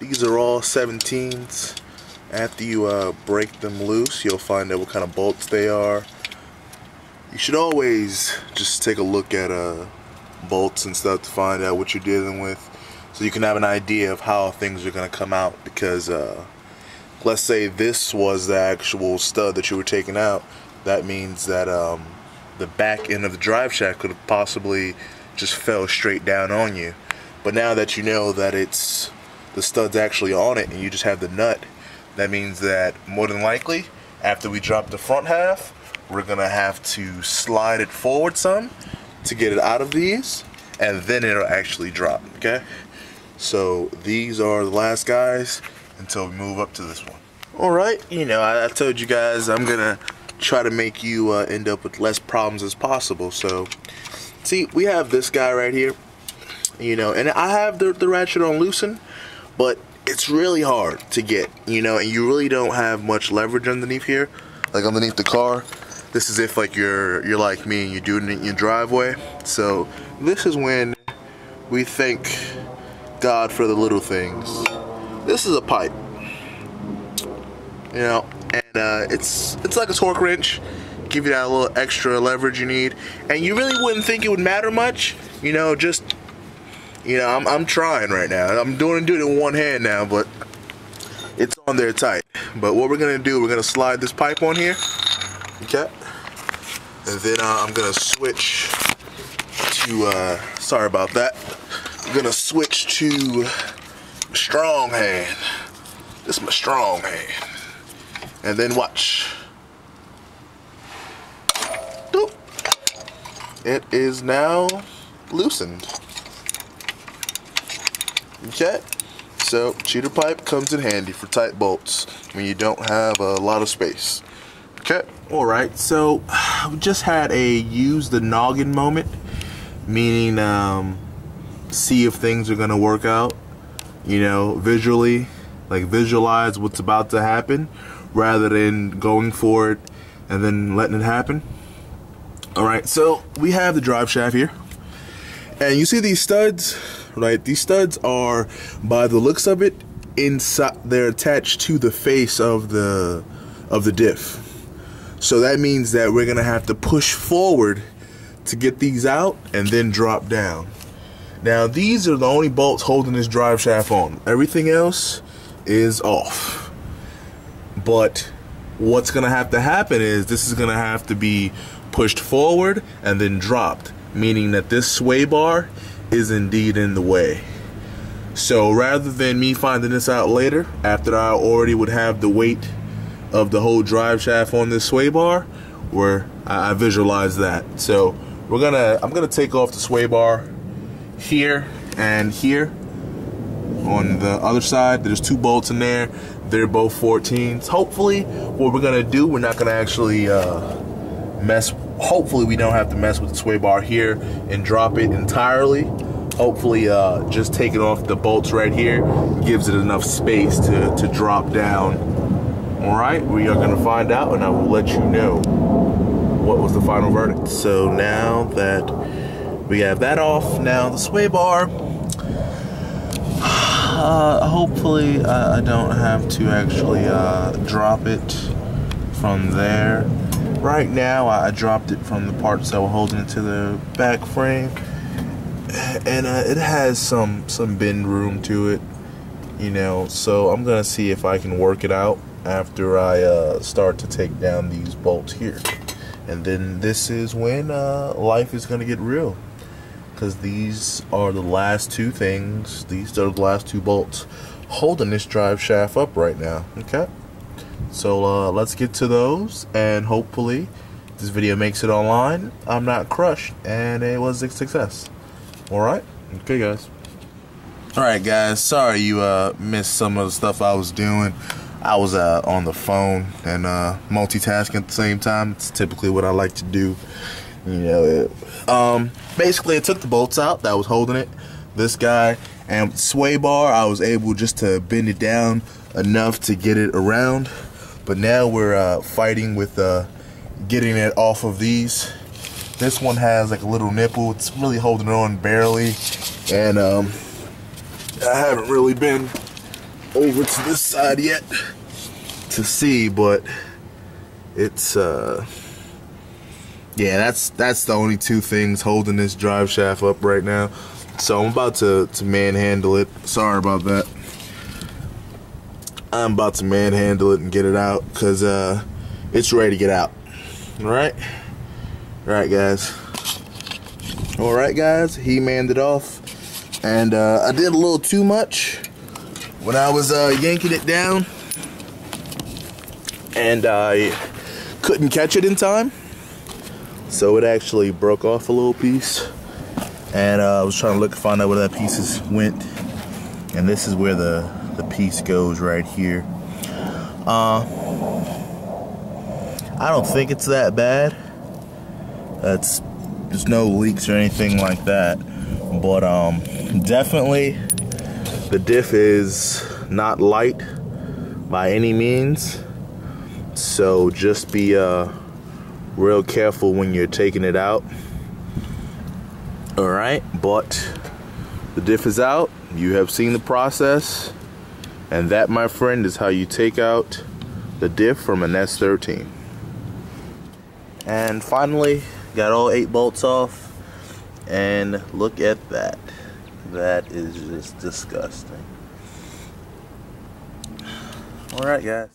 These are all 17s. After you break them loose, you'll find out what kind of bolts they are. You should always just take a look at bolts and stuff to find out what you're dealing with, so you can have an idea of how things are going to come out. Because let's say this was the actual stud that you were taking out, that means that the back end of the drive shaft could have possibly just fell straight down on you. But now that you know that it's the stud's actually on it and you just have the nut, that means that more than likely after we drop the front half, we're gonna have to slide it forward some to get it out of these, and then it'll actually drop. Okay, so these are the last guys until we move up to this one. All right, you know, I told you guys I'm gonna try to make you end up with less problems as possible. So see, we have this guy right here, you know, and I have the ratchet on loosen, but it's really hard to get, you know, and you really don't have much leverage underneath here, like underneath the car. This is if like you're like me and you're doing it in your driveway. So this is when we thank God for the little things. This is a pipe, you know, and it's like a torque wrench, give you that little extra leverage you need, and you really wouldn't think it would matter much, you know. Just, you know, I'm trying right now. I'm doing it in one hand now, but it's on there tight. But what we're gonna do, we're gonna slide this pipe on here, okay, and then I'm gonna switch to sorry about that. I'm gonna switch to strong hand. This is my strong hand, and then watch. Doop. It is now loosened. Okay, so cheater pipe comes in handy for tight bolts when you don't have a lot of space. Okay, all right, so we just had a use the noggin moment, meaning see if things are gonna work out, you know, visually, like visualize what's about to happen rather than going for it and then letting it happen. All right, so we have the drive shaft here, and you see these studs, right? These studs are, by the looks of it, inside, they're attached to the face of the diff. So that means that we're gonna have to push forward to get these out and then drop down. Now these are the only bolts holding this drive shaft on. Everything else is off. But what's gonna have to happen is this is gonna have to be pushed forward and then dropped, meaning that this sway bar is indeed in the way. So rather than me finding this out later, after I already would have the weight of the whole drive shaft on this sway bar, where I visualize that. So I'm gonna take off the sway bar here and here. On the other side, there's two bolts in there. They're both 14s. Hopefully, what we're gonna do, we're not gonna actually hopefully we don't have to mess with the sway bar here and drop it entirely. Hopefully just taking off the bolts right here gives it enough space to drop down. All right, we are gonna find out, and I will let you know what was the final verdict. So now that we have that off, now the sway bar, hopefully I don't have to actually drop it from there. Right now I dropped it from the parts that were holding it to the back frame, and it has some bend room to it, you know, so I'm gonna see if I can work it out after I start to take down these bolts here. And then this is when life is gonna get real, because these are the last two things, these are the last two bolts holding this drive shaft up right now. Okay, so let's get to those, and hopefully this video makes it online, I'm not crushed, and it was a success. Alright, okay guys. Alright guys, sorry you missed some of the stuff I was doing. I was on the phone and multitasking at the same time. It's typically what I like to do. You know, basically I took the bolts out that was holding it, this guy, and with the sway bar I was able just to bend it down enough to get it around. But now we're fighting with getting it off of these. This one has like a little nipple, it's really holding on barely, and I haven't really been over to this side yet to see, but it's yeah, that's the only two things holding this drive shaft up right now. So I'm about to manhandle it. Sorry about that. I'm about to manhandle it and get it out because it's ready to get out. Alright? Alright, guys. Alright, guys. He manned it off. And I did a little too much when I was yanking it down. And I couldn't catch it in time. So it actually broke off a little piece. And I was trying to find out where that piece went. And this is where the piece goes right here. I don't think it's that bad. There's no leaks or anything like that. But definitely the diff is not light by any means. So just be real careful when you're taking it out. Alright, but the diff is out. You have seen the process. And that, my friend, is how you take out the diff from an S13. And finally, got all 8 bolts off. And look at that. That is just disgusting. Alright, guys.